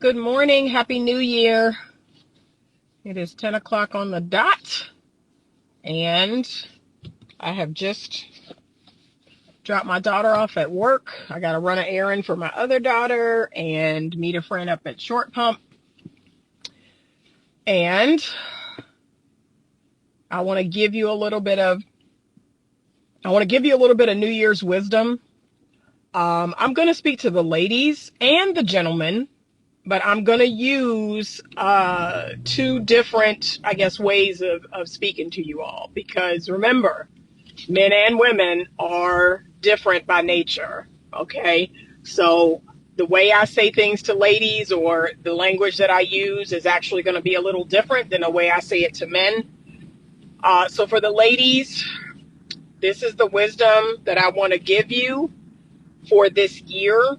Good morning. Happy New Year. It is 10 o'clock on the dot, and I have just dropped my daughter off at work. I got to run an errand for my other daughter and meet a friend up at Short Pump. And I want to give you a little bit of New Year's wisdom. I'm going to speak to the ladies and the gentlemen, but I'm going to use two different, ways of speaking to you all. Because remember, men and women are different by nature, okay? So the way I say things to ladies or the language that I use is actually going to be a little different than the way I say it to men. So for the ladies, this is the wisdom that I want to give you for this year.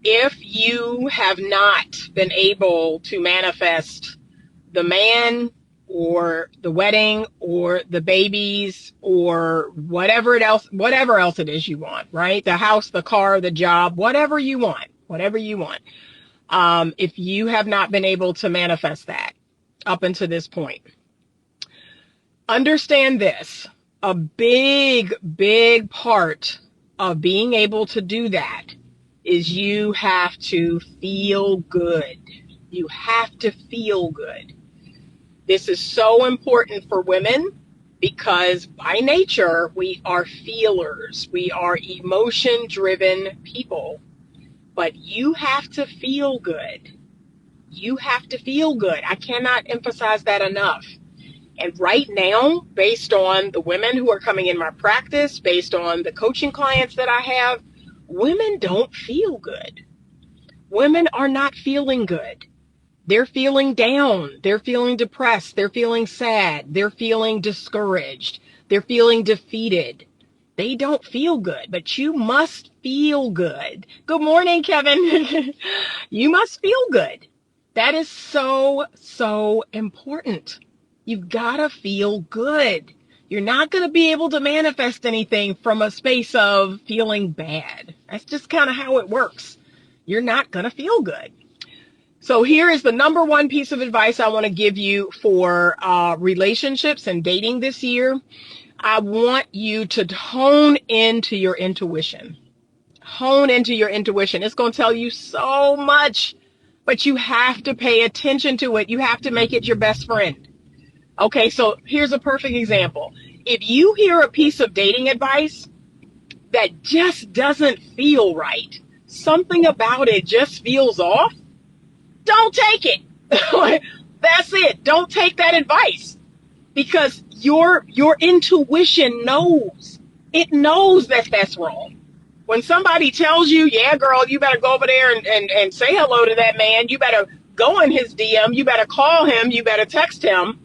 If you have not been able to manifest the man or the wedding or the babies or whatever else it is you want, right? The house, the car, the job, whatever you want. If you have not been able to manifest that up until this point, understand this. A big part of being able to do that is you have to feel good. You have to feel good. This is so important for women because by nature, we are feelers. We are emotion-driven people. But you have to feel good. You have to feel good. I cannot emphasize that enough. And right now, based on the women who are coming in my practice, based on the coaching clients that I have, women don't feel good. Women are not feeling good. They're feeling down. They're feeling depressed. They're feeling sad. They're feeling discouraged. They're feeling defeated. They don't feel good, but you must feel good. Good morning, Kevin. You must feel good. That is so important. You've got to feel good. You're not going to be able to manifest anything from a space of feeling bad. That's just kind of how it works. You're not going to feel good. So here is the number one piece of advice I want to give you for relationships and dating this year. I want you to hone into your intuition. Hone into your intuition. It's going to tell you so much, but you have to pay attention to it. You have to make it your best friend. Okay, so here's a perfect example. If you hear a piece of dating advice that just doesn't feel right, something about it just feels off, don't take it. That's it. Don't take that advice because your intuition knows. It knows that that's wrong. When somebody tells you, yeah, girl, you better go over there and say hello to that man. You better go in his DM. You better call him. You better text him.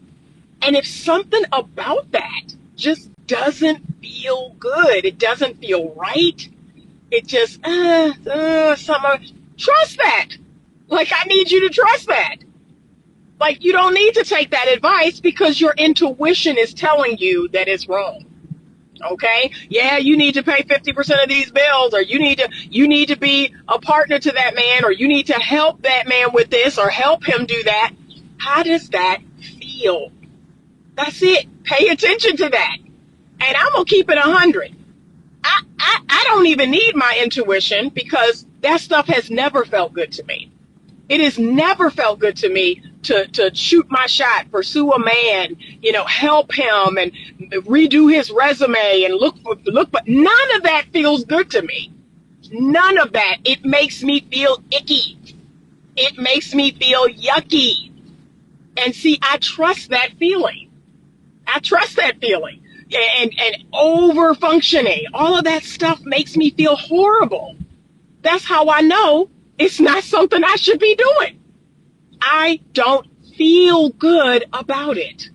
And if something about that just doesn't feel good, it doesn't feel right, it just, trust that. Like, I need you to trust that. Like, you don't need to take that advice because your intuition is telling you that it's wrong. Okay? Yeah, you need to pay 50% of these bills, or you need to be a partner to that man, or you need to help that man with this, or help him do that. How does that feel? That's it. Pay attention to that. And I'm going to keep it 100. I don't even need my intuition because that stuff has never felt good to me. It has never felt good to me to shoot my shot, pursue a man, help him and redo his resume and look, but none of that feels good to me. None of that. It makes me feel icky. It makes me feel yucky. And see, I trust that feeling. And over functioning, all of that stuff makes me feel horrible. That's how I know it's not something I should be doing. I don't feel good about it.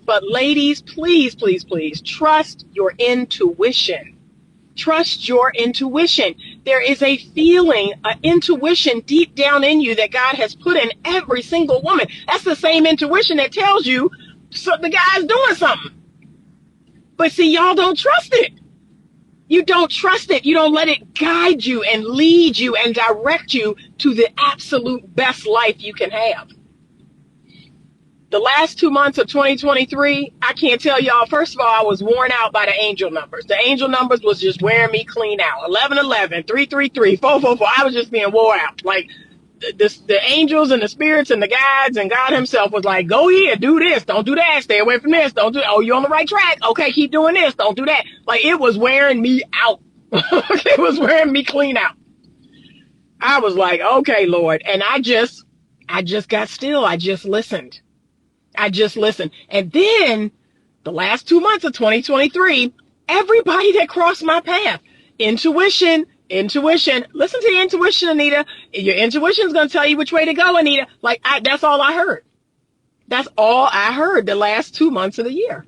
But ladies, please, please, please trust your intuition. Trust your intuition. There is a feeling, an intuition deep down in you that God has put in every single woman. That's the same intuition that tells you so the guy's doing something. But see, y'all don't trust it. You don't trust it. You don't let it guide you and lead you and direct you to the absolute best life you can have. The last 2 months of 2023, I can't tell y'all. First of all, I was worn out by the angel numbers. The angel numbers was just wearing me clean out. 1111, 333, 444. I was just being wore out. Like the angels and the spirits and the guides and God himself was like, go here, do this, don't do that, stay away from this, don't do that. Oh, you're on the right track. Okay, keep doing this, don't do that. Like, it was wearing me out. It was wearing me clean out. I was like, okay, Lord. And I just got still. I just listened. And then the last 2 months of 2023, everybody that crossed my path, intuition. Listen to your intuition, Anita. Your intuition is going to tell you which way to go, Anita. Like, that's all I heard. That's all I heard the last 2 months of the year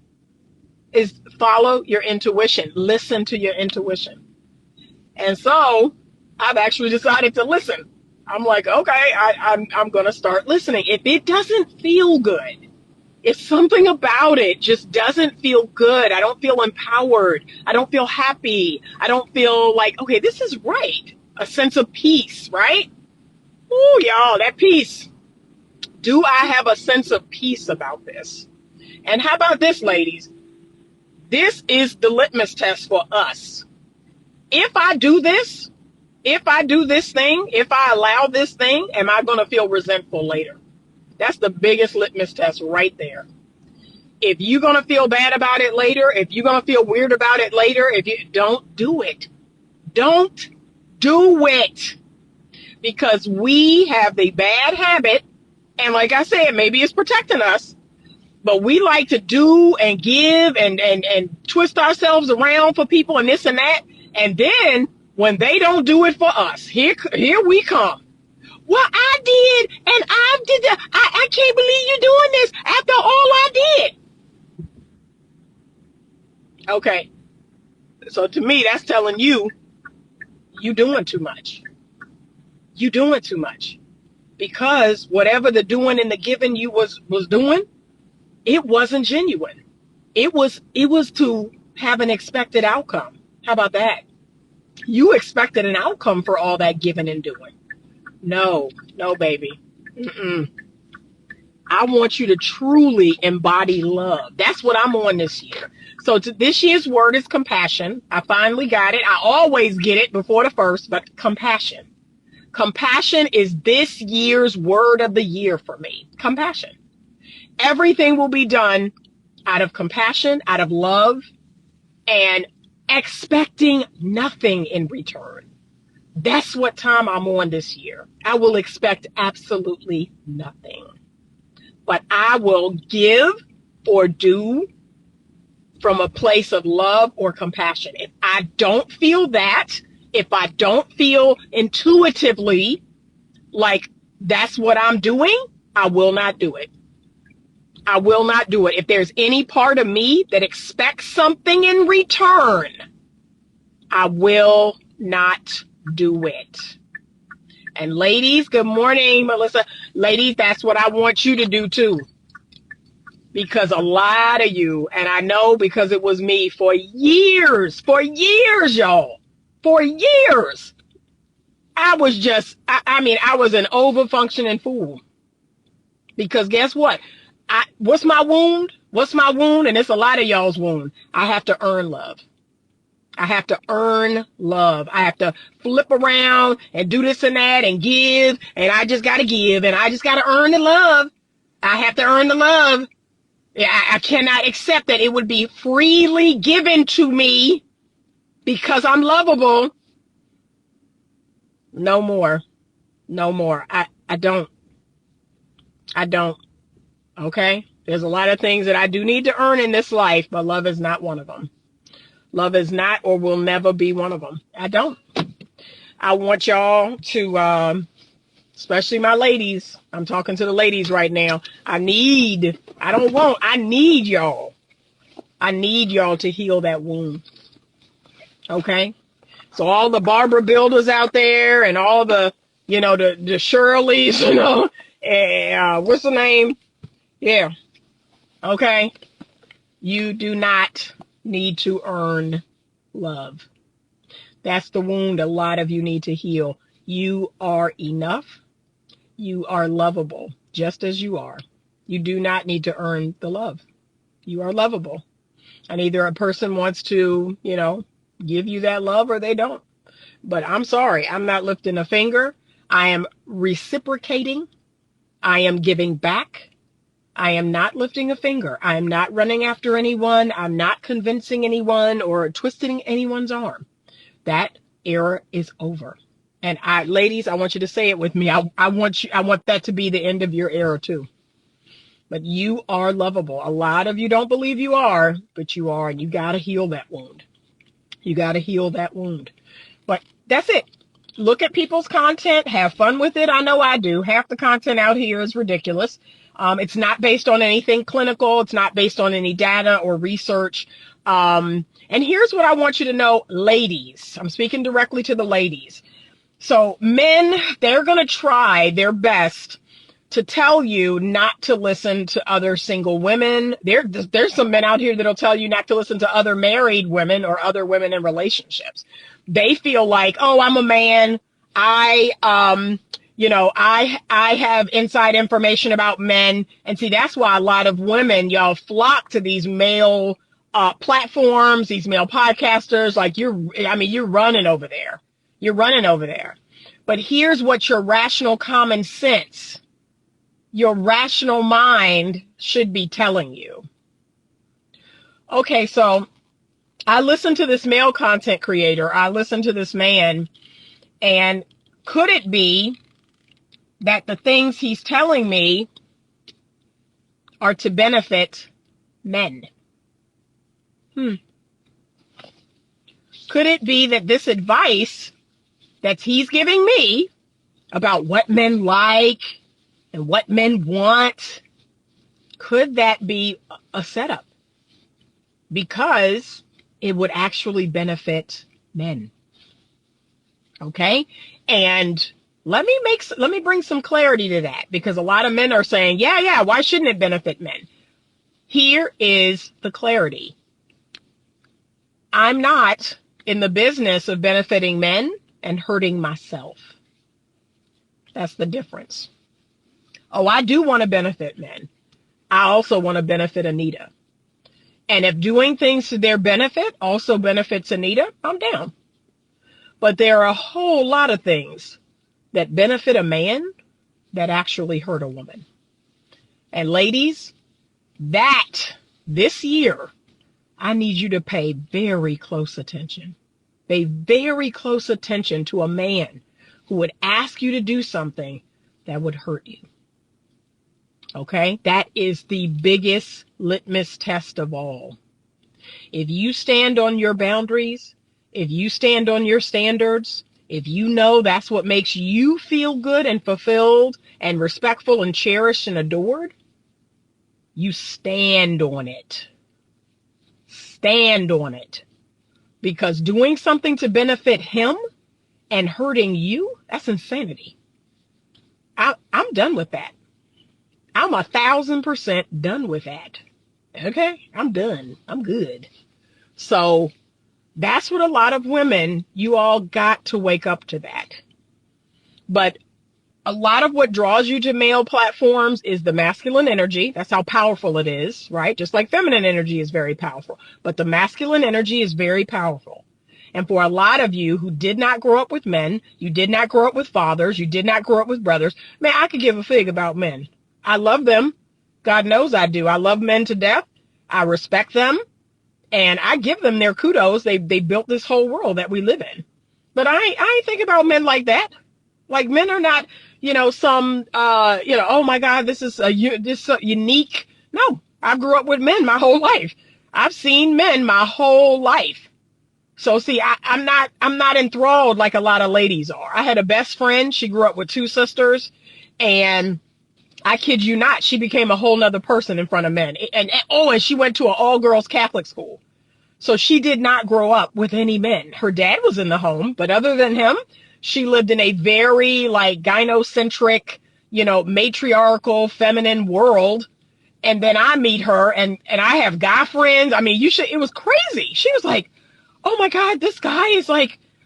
is follow your intuition. Listen to your intuition. And so I've actually decided to listen. I'm like, okay, I'm going to start listening. If it doesn't feel good, if something about it just doesn't feel good, I don't feel empowered, I don't feel happy, I don't feel like, okay, this is right. A sense of peace, right? Ooh, y'all, that peace. Do I have a sense of peace about this? And how about this, ladies? This is the litmus test for us. If I do this thing, if I allow this thing, am I going to feel resentful later? That's the biggest litmus test right there. If you're going to feel bad about it later, if you're going to feel weird about it later, if you don't do it. Don't do it. Because we have the bad habit, and like I said, maybe it's protecting us, but we like to do and give and twist ourselves around for people and this and that. And then when they don't do it for us, here we come. Well, I did, and I did that. I can't believe you're doing this after all I did. Okay. So to me, that's telling you doing too much. You doing too much. Because whatever the doing and the giving you was doing, it wasn't genuine. It was to have an expected outcome. How about that? You expected an outcome for all that giving and doing. No, baby. I want you to truly embody love. That's what I'm on this year. So this year's word is compassion. I finally got it. I always get it before the first, but compassion. Compassion is this year's word of the year for me. Compassion. Everything will be done out of compassion, out of love, and expecting nothing in return. That's what time I'm on this year. I will expect absolutely nothing. But I will give or do from a place of love or compassion. If I don't feel that, if I don't feel intuitively like that's what I'm doing, I will not do it. I will not do it. If there's any part of me that expects something in return, I will not do it. And ladies, good morning, Melissa. Ladies, that's what I want you to do too. Because a lot of you, and I know because it was me for years, y'all, for years, I was just, I was an over-functioning fool. Because guess what? What's my wound? And it's a lot of y'all's wound. I have to earn love. I have to earn love. I have to flip around and do this and that and give. And I just got to give. And I just got to earn the love. I have to earn the love. I cannot accept that it would be freely given to me because I'm lovable. No more. I don't. Okay? There's a lot of things that I do need to earn in this life, but love is not one of them. Love is not or will never be one of them. I don't. I want y'all to, especially my ladies. I'm talking to the ladies right now. I need y'all. I need y'all to heal that wound. Okay? So all the Barbara Builders out there and all the, the Shirleys, and what's the name? Yeah. Okay. You do not need to earn love. That's the wound a lot of you need to heal. You are enough. You are lovable just as you are. You do not need to earn the love. You are lovable. And either a person wants to, give you that love or they don't. But I'm sorry, I'm not lifting a finger. I am reciprocating. I am giving back. I am not lifting a finger. I am not running after anyone. I'm not convincing anyone or twisting anyone's arm. That era is over. And ladies, I want you to say it with me. I want that to be the end of your era too. But you are lovable. A lot of you don't believe you are, but you are, and you got to heal that wound. You got to heal that wound. But that's it. Look at people's content, have fun with it. I know I do. Half the content out here is ridiculous. It's not based on anything clinical. It's not based on any data or research. And here's what I want you to know, ladies. I'm speaking directly to the ladies. So men, they're going to try their best to tell you not to listen to other single women. There's some men out here that'll tell you not to listen to other married women or other women in relationships. They feel like, oh, I'm a man. I have inside information about men. And see, that's why a lot of women, y'all flock to these male platforms, these male podcasters. Like you're running over there. You're running over there. But here's what your rational common sense, your rational mind should be telling you. Okay, so I listened to this male content creator. I listened to this man. And could it be that the things he's telling me are to benefit men? Could it be that this advice that he's giving me about what men like and what men want, could that be a setup? Because it would actually benefit men. Okay? And let me bring some clarity to that, because a lot of men are saying, yeah, why shouldn't it benefit men? Here is the clarity. I'm not in the business of benefiting men and hurting myself. That's the difference. Oh, I do want to benefit men. I also want to benefit Anita. And if doing things to their benefit also benefits Anita, I'm down. But there are a whole lot of things that benefit a man that actually hurt a woman. And ladies, that this year, I need you to pay very close attention. Pay very close attention to a man who would ask you to do something that would hurt you. Okay? That is the biggest litmus test of all. If you stand on your boundaries, if you stand on your standards, if you know that's what makes you feel good and fulfilled and respectful and cherished and adored, you stand on it. Stand on it. Because doing something to benefit him and hurting you, that's insanity. I'm done with that. I'm 1,000% done with that. Okay? I'm done. I'm good. So that's what a lot of women, you all got to wake up to that. But a lot of what draws you to male platforms is the masculine energy. That's how powerful it is, right? Just like feminine energy is very powerful. But the masculine energy is very powerful. And for a lot of you who did not grow up with men, you did not grow up with fathers, you did not grow up with brothers, man, I could give a fig about men. I love them. God knows I do. I love men to death. I respect them. And I give them their kudos. They built this whole world that we live in. But I ain't think about men like that. Like, men are not, oh my God, this is unique. No, I grew up with men my whole life. I've seen men my whole life. So see, I'm not enthralled like a lot of ladies are. I had a best friend. She grew up with two sisters, and I kid you not, she became a whole nother person in front of men. And she went to an all-girls Catholic school. So she did not grow up with any men. Her dad was in the home, but other than him, she lived in a very gynocentric, matriarchal, feminine world. And then I meet her and I have guy friends. I mean, it was crazy. She was like, oh my God, this guy is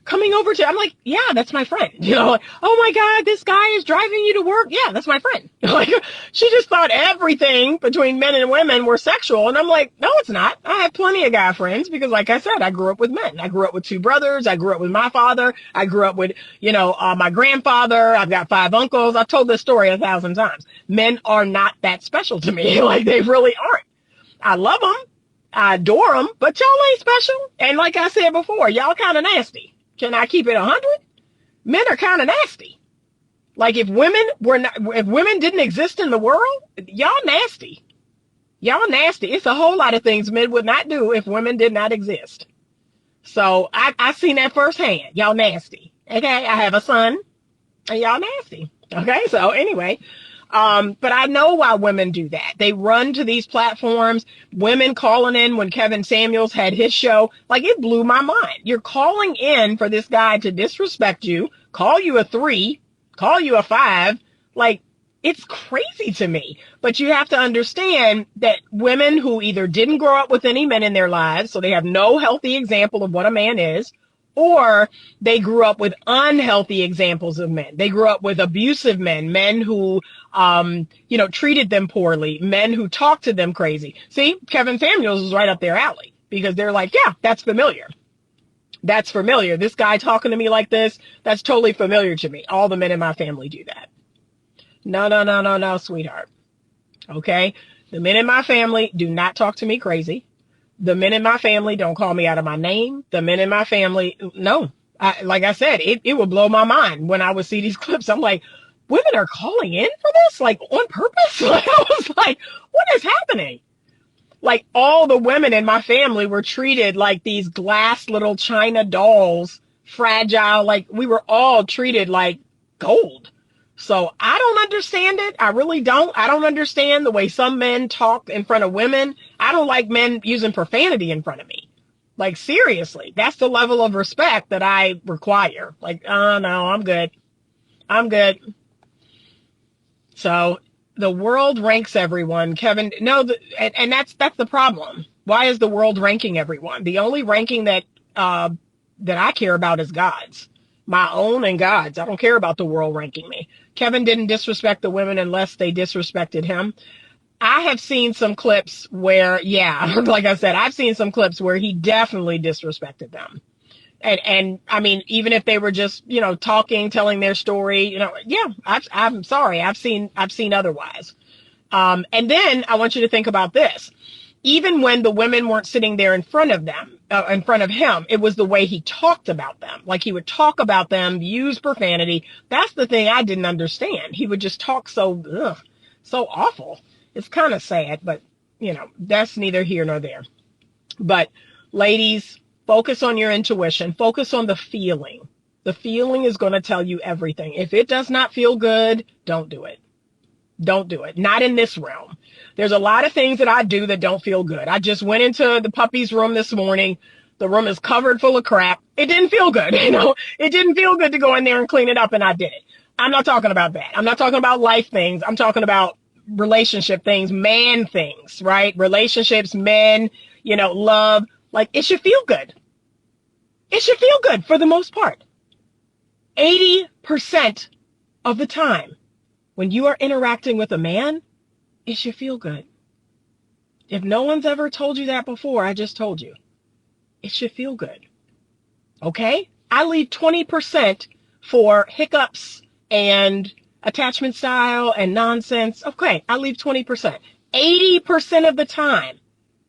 coming over to, I'm like, yeah, that's my friend. Like, oh my God, this guy is driving you to work. Yeah, that's my friend. Like, she just thought everything between men and women were sexual. And I'm like, no, it's not. I have plenty of guy friends because, like I said, I grew up with men. I grew up with two brothers. I grew up with my father. I grew up with, my grandfather. I've got 5 uncles. I've told this story 1,000 times. Men are not that special to me. Like, they really aren't. I love them. I adore them, but y'all ain't special. And like I said before, y'all kind of nasty. Can I keep it 100? Men are kind of nasty. Like if women didn't exist in the world, y'all nasty. Y'all nasty. It's a whole lot of things men would not do if women did not exist. So I seen that firsthand. Y'all nasty. Okay. I have a son and y'all nasty. Okay. So anyway, but I know why women do that. They run to these platforms, women calling in when Kevin Samuels had his show. Like, it blew my mind. You're calling in for this guy to disrespect you, call you a 3, call you a 5. Like, it's crazy to me. But you have to understand that women who either didn't grow up with any men in their lives, so they have no healthy example of what a man is, or they grew up with unhealthy examples of men. They grew up with abusive men who, treated them poorly, men who talked to them crazy. See, Kevin Samuels is right up their alley because they're like, yeah, that's familiar. That's familiar. This guy talking to me like this, that's totally familiar to me. All the men in my family do that. No, sweetheart. Okay. The men in my family do not talk to me crazy. The men in my family don't call me out of my name. The men in my family, no. Like I said, it would blow my mind when I would see these clips. I'm like, women are calling in for this? Like, on purpose? Like, I was like, what is happening? Like, all the women in my family were treated like these glass little China dolls, fragile. Like, we were all treated like gold. So I don't understand it. I really don't. I don't understand the way some men talk in front of women. I don't like men using profanity in front of me. Like, seriously, that's the level of respect that I require. Like, oh no, I'm good. I'm good. So the world ranks everyone, Kevin. No, and that's the problem. Why is the world ranking everyone? The only ranking that I care about is God's. My own and God's. I don't care about the world ranking me. Kevin didn't disrespect the women unless they disrespected him. I have seen some clips where, yeah, like I said, I've seen some clips where he definitely disrespected them. And I mean, even if they were just, talking, telling their story, yeah, I'm sorry. I've seen otherwise. And then I want you to think about this. Even when the women weren't sitting there in front of him, it was the way he talked about them. Like, he would talk about them, use profanity. That's the thing I didn't understand. He would just talk so awful. It's kind of sad, but that's neither here nor there. But ladies, focus on your intuition. Focus on the feeling. The feeling is going to tell you everything. If it does not feel good, don't do it. Don't do it. Not in this realm. There's a lot of things that I do that don't feel good. I just went into the puppy's room this morning. The room is covered full of crap. It didn't feel good. It didn't feel good to go in there and clean it up, and I did it. I'm not talking about that. I'm not talking about life things. I'm talking about relationship things, man things, right? Relationships, men, love. Like, it should feel good. It should feel good for the most part. 80% of the time, when you are interacting with a man, it should feel good. If no one's ever told you that before, I just told you. It should feel good. Okay? I leave 20% for hiccups and attachment style and nonsense. Okay, I leave 20%. 80% of the time,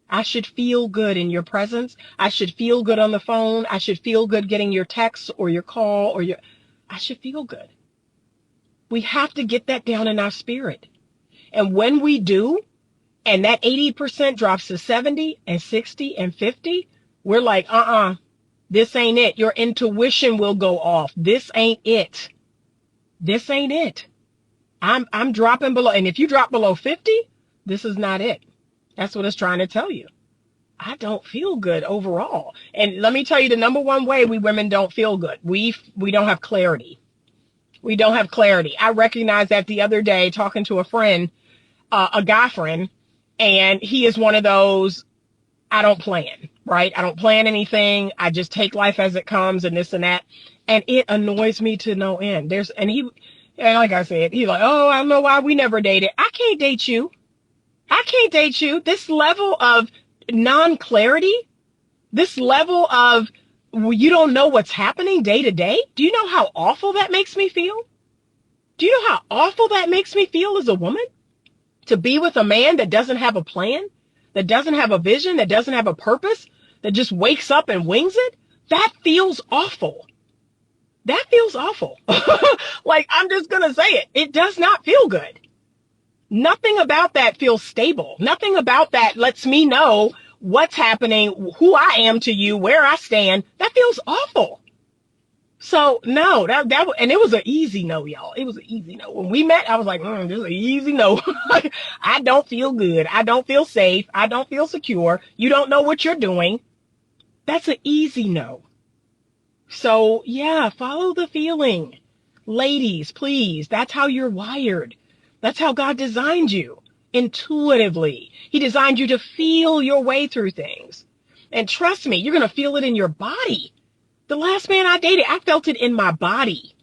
I should feel good in your presence. I should feel good on the phone. I should feel good getting your text or your call I should feel good. We have to get that down in our spirit. And when we do, and that 80% drops to 70 and 60 and 50, we're like, this ain't it. Your intuition will go off. This ain't it. This ain't it. I'm dropping below. And if you drop below 50, this is not it. That's what it's trying to tell you. I don't feel good overall. And let me tell you the number one way we women don't feel good. We don't have clarity. We don't have clarity. I recognized that the other day talking to a friend, a guy friend, and he is one of those I don't plan, right? I don't plan anything. I just take life as it comes and this and that. And it annoys me to no end. And like I said, he's like, oh, I don't know why we never dated. I can't date you. I can't date you. This level of non-clarity, this level of you don't know what's happening day to day. Do you know how awful that makes me feel? Do you know how awful that makes me feel as a woman? To be with a man that doesn't have a plan, that doesn't have a vision, that doesn't have a purpose, that just wakes up and wings it? That feels awful. That feels awful. Like, I'm just going to say it. It does not feel good. Nothing about that feels stable. Nothing about that lets me know what's happening, who I am to you, where I stand. That feels awful. So no, and it was an easy no, y'all. It was an easy no. When we met, I was like, this is an easy no. I don't feel good. I don't feel safe. I don't feel secure. You don't know what you're doing. That's an easy no. So yeah, follow the feeling. Ladies, please. That's how you're wired. That's how God designed you. Intuitively. He designed you to feel your way through things. And trust me, you're going to feel it in your body. The last man I dated, I felt it in my body.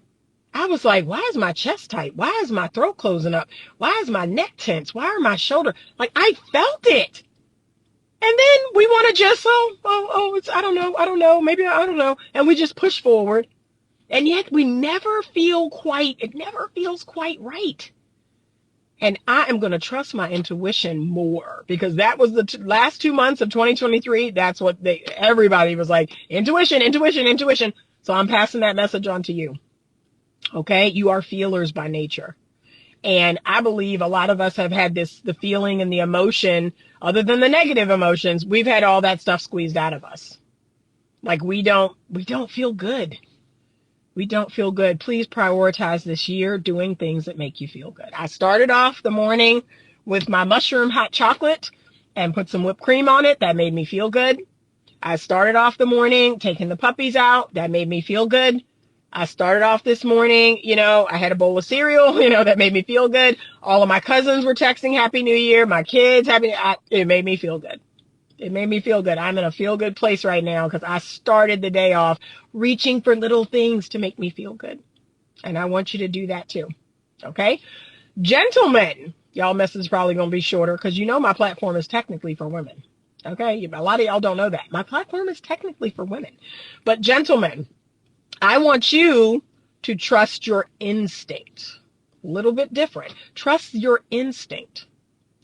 I was like, why is my chest tight? Why is my throat closing up? Why is my neck tense? Why are my shoulders? Like, I felt it. And then we want to just, it's, I don't know, maybe I don't know. And we just push forward. And yet we never feel quite, it never feels quite right. And I am going to trust my intuition more, because that was the last 2 months of 2023. That's what everybody was like, intuition, intuition, intuition. So I'm passing that message on to you. Okay. You are feelers by nature. And I believe a lot of us have had the feeling and the emotion, other than the negative emotions, we've had all that stuff squeezed out of us. Like we don't feel good. We don't feel good. Please prioritize this year doing things that make you feel good. I started off the morning with my mushroom hot chocolate and put some whipped cream on it. That made me feel good. I started off the morning taking the puppies out. That made me feel good. I started off this morning, I had a bowl of cereal, that made me feel good. All of my cousins were texting Happy New Year. My kids, it made me feel good. It made me feel good. I'm in a feel good place right now because I started the day off reaching for little things to make me feel good. And I want you to do that too. Okay. Gentlemen, y'all message is probably going to be shorter because my platform is technically for women. Okay. A lot of y'all don't know that. My platform is technically for women. But gentlemen, I want you to trust your instinct. A little bit different. Trust your instinct.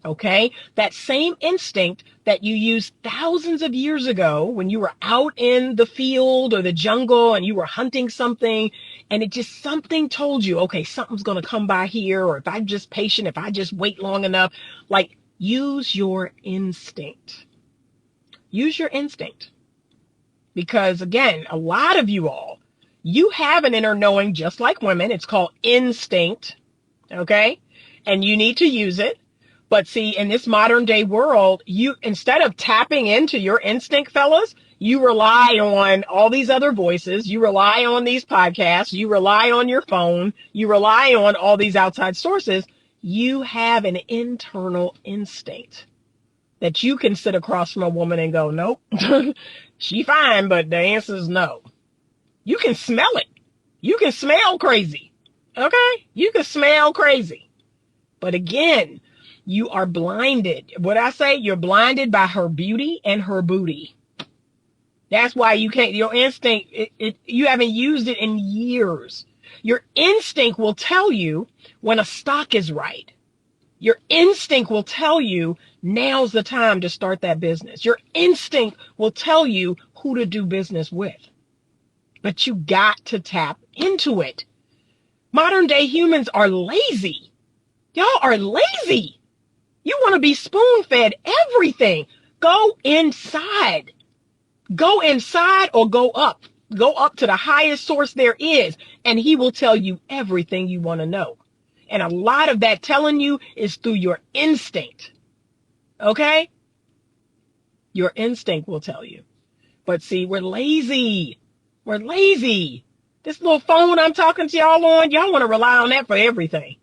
Okay, that same instinct that you used thousands of years ago when you were out in the field or the jungle and you were hunting something and something told you, okay, something's going to come by here. Or if I'm just patient, if I just wait long enough, like use your instinct. Use your instinct. Because again, a lot of you have an inner knowing just like women. It's called instinct. Okay, and you need to use it. But see, in this modern day world, instead of tapping into your instinct, fellas, you rely on all these other voices. You rely on these podcasts. You rely on your phone. You rely on all these outside sources. You have an internal instinct that you can sit across from a woman and go, nope, she fine, but the answer is no. You can smell it. You can smell crazy. Okay? You can smell crazy. But again, you are blinded. What I say, you're blinded by her beauty and her booty. That's why you can't, your instinct, you haven't used it in years. Your instinct will tell you when a stock is right. Your instinct will tell you now's the time to start that business. Your instinct will tell you who to do business with. But you got to tap into it. Modern day humans are lazy. Y'all are lazy. You want to be spoon-fed everything. Go inside. Go inside or go up. Go up to the highest source there is, and he will tell you everything you want to know. And a lot of that telling you is through your instinct. Okay? Your instinct will tell you. But see, we're lazy. We're lazy. This little phone I'm talking to y'all on, y'all want to rely on that for everything.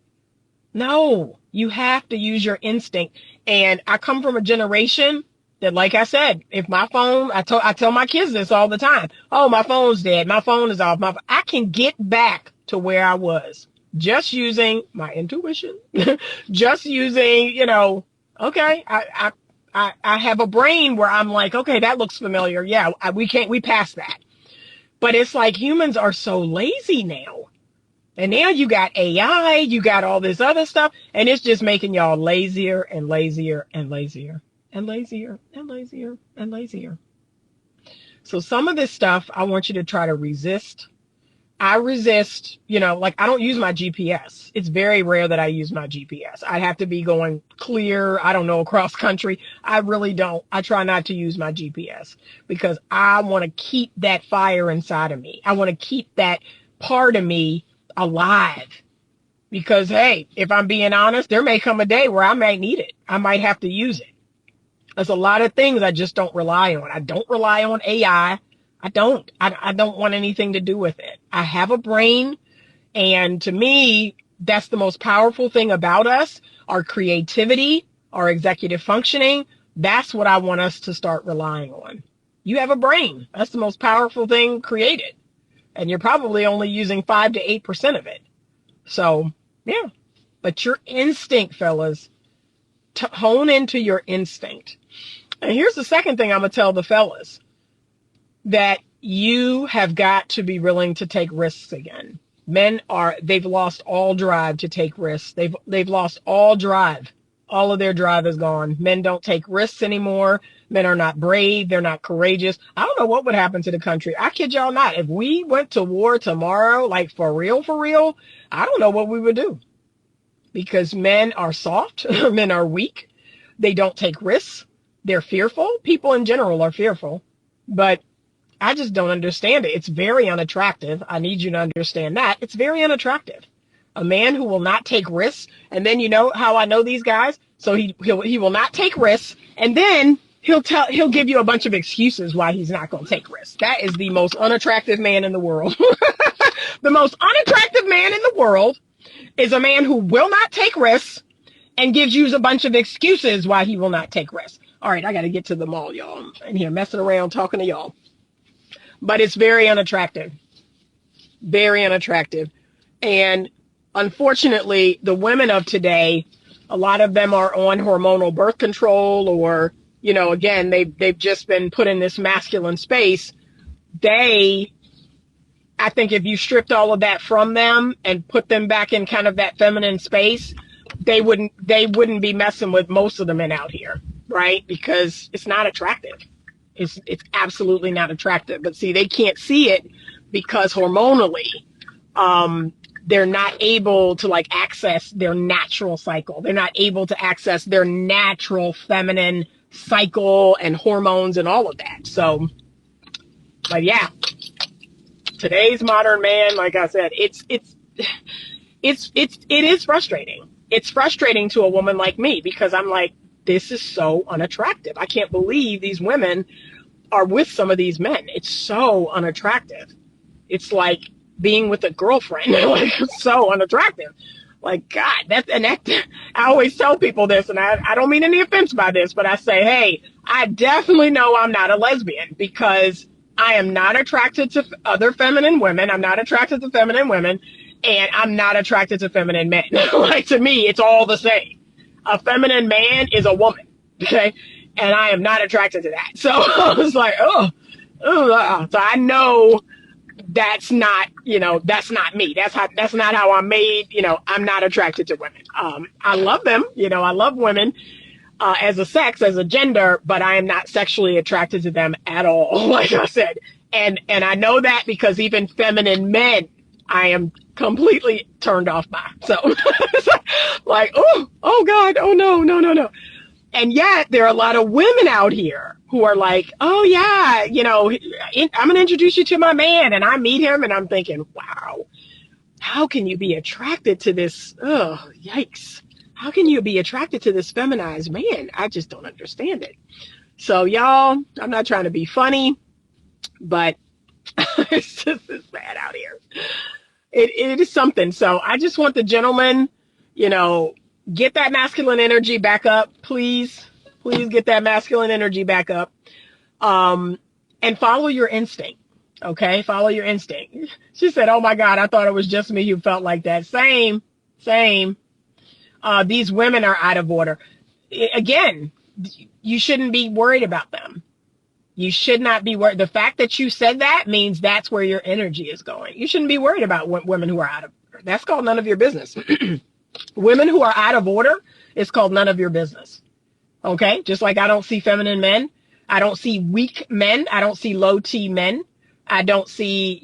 No, you have to use your instinct. And I come from a generation that, like I said, if my phone, I tell my kids this all the time. Oh, my phone's dead. My phone is off. I can get back to where I was just using my intuition, just using, okay, I have a brain where I'm like, okay, that looks familiar. Yeah, we passed that. But it's like humans are so lazy now. And now you got AI, you got all this other stuff, and it's just making y'all lazier and lazier and lazier and lazier and lazier and lazier. So some of this stuff I want you to try to resist. I resist, like I don't use my GPS. It's very rare that I use my GPS. I'd have to be going clear, I don't know, across country. I really don't. I try not to use my GPS because I want to keep that fire inside of me. I want to keep that part of me alive. Because, hey, if I'm being honest, there may come a day where I might need it. I might have to use it. There's a lot of things I just don't rely on. I don't rely on AI. I don't want anything to do with it. I have a brain, and to me, that's the most powerful thing about us, our creativity, our executive functioning. That's what I want us to start relying on. You have a brain. That's the most powerful thing created. And you're probably only using 5 to 8% of it. So, yeah. But your instinct, fellas, hone into your instinct. And here's the second thing I'm going to tell the fellas, that you have got to be willing to take risks again. They've lost all drive to take risks. They've lost all drive. All of their drive is gone. Men don't take risks anymore. Men are not brave. They're not courageous. I don't know what would happen to the country. I kid y'all not. If we went to war tomorrow, like for real, I don't know what we would do. Because men are soft. Men are weak. They don't take risks. They're fearful. People in general are fearful. But I just don't understand it. It's very unattractive. I need you to understand that. It's very unattractive. A man who will not take risks, and then you know how I know these guys? So he will not take risks, and then he'll give you a bunch of excuses why he's not going to take risks. That is the most unattractive man in the world. The most unattractive man in the world is a man who will not take risks and gives you a bunch of excuses why he will not take risks. All right, I got to get to the mall, y'all. I'm in here messing around talking to y'all. But it's very unattractive. Very unattractive. And unfortunately, the women of today, a lot of them are on hormonal birth control, or, again, they've just been put in this masculine space. I think if you stripped all of that from them and put them back in kind of that feminine space, they wouldn't be messing with most of the men out here, right? Because it's not attractive. It's absolutely not attractive. But see, they can't see it because hormonally, they're not able to access their natural cycle. They're not able to access their natural feminine cycle and hormones and all of that. So, but yeah, today's modern man, like I said, it is frustrating. It's frustrating to a woman like me because I'm like, this is so unattractive. I can't believe these women are with some of these men. It's so unattractive. It's like being with a girlfriend. Like, it's so unattractive. Like, God, I always tell people this, and I don't mean any offense by this, but I say, hey, I definitely know I'm not a lesbian because I am not attracted to other feminine women. I'm not attracted to feminine women, and I'm not attracted to feminine men. Like, to me, it's all the same. A feminine man is a woman, okay? And I am not attracted to that. So I was like, so I know that's not me. That's not how I'm made. I'm not attracted to women. I love them. I love women as a gender, but I am not sexually attracted to them at all. Like I said, and I know that because even feminine men, I am completely turned off by. So like, oh God, oh no. And yet there are a lot of women out here who are like, oh yeah, I'm going to introduce you to my man, and I meet him and I'm thinking, wow, how can you be attracted to this? Oh, yikes. How can you be attracted to this feminized man? I just don't understand it. So y'all, I'm not trying to be funny, but it's bad out here. It is something. So I just want the gentleman, get that masculine energy back up, please. Please get that masculine energy back up. And follow your instinct. Okay, follow your instinct. She said, "Oh my God, I thought it was just me who felt like that." Same, same. These women are out of order. Again, you shouldn't be worried about them. You should not be worried. The fact that you said that means that's where your energy is going. You shouldn't be worried about women who are out of order. That's called none of your business. Women who are out of order is called none of your business. Okay? Just like I don't see feminine men. I don't see weak men. I don't see low T men. I don't see,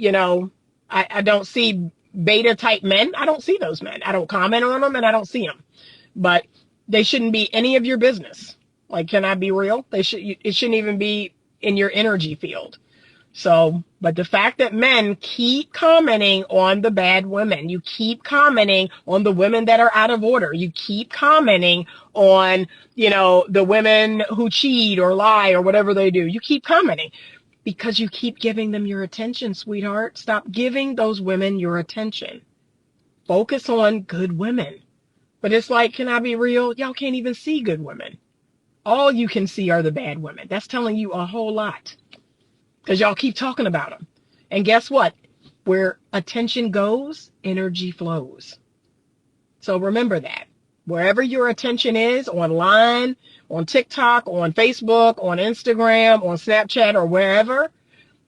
I don't see beta type men. I don't see those men. I don't comment on them and I don't see them. But they shouldn't be any of your business. Like, can I be real? It shouldn't even be in your energy field. So, but the fact that men keep commenting on the bad women, you keep commenting on the women that are out of order, you keep commenting on, the women who cheat or lie or whatever they do, you keep commenting because you keep giving them your attention, sweetheart. Stop giving those women your attention. Focus on good women. But it's like, can I be real? Y'all can't even see good women. All you can see are the bad women. That's telling you a whole lot. Because y'all keep talking about them. And guess what? Where attention goes, energy flows. So remember that. Wherever your attention is, online, on TikTok, on Facebook, on Instagram, on Snapchat, or wherever,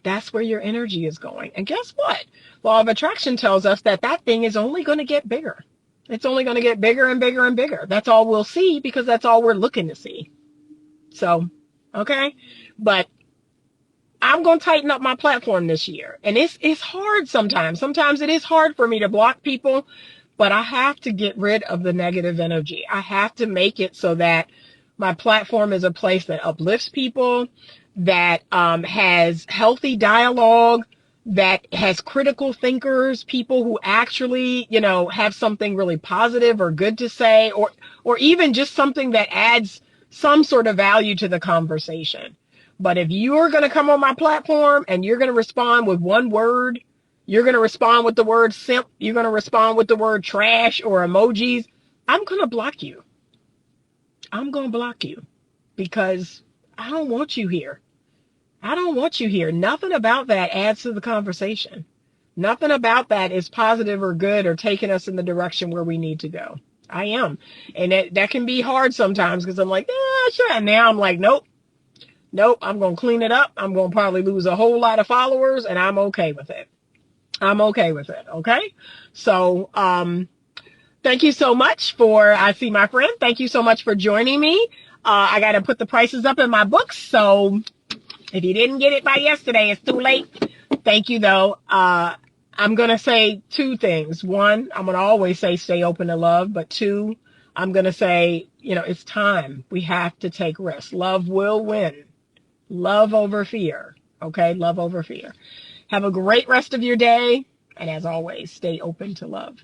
that's where your energy is going. And guess what? Law of attraction tells us that thing is only going to get bigger. It's only going to get bigger and bigger and bigger. That's all we'll see because that's all we're looking to see. So, okay. But I'm going to tighten up my platform this year. And it's hard sometimes. Sometimes it is hard for me to block people, but I have to get rid of the negative energy. I have to make it so that my platform is a place that uplifts people, that has healthy dialogue, that has critical thinkers, people who actually, have something really positive or good to say, or even just something that adds some sort of value to the conversation. But if you're going to come on my platform and you're going to respond with one word, you're going to respond with the word simp, you're going to respond with the word trash or emojis, I'm going to block you. I'm going to block you because I don't want you here. I don't want you here. Nothing about that adds to the conversation. Nothing about that is positive or good or taking us in the direction where we need to go. I am. And that can be hard sometimes because I'm like, sure. And now I'm like, nope, I'm going to clean it up. I'm going to probably lose a whole lot of followers and I'm okay with it. I'm okay with it. Okay. So, thank you so much I see my friend. Thank you so much for joining me. I got to put the prices up in my books. So if you didn't get it by yesterday, it's too late. Thank you though. I'm going to say two things. One, I'm going to always say stay open to love, but two, I'm going to say, it's time. We have to take risks. Love will win. Love over fear. Okay? Love over fear. Have a great rest of your day. And as always, stay open to love.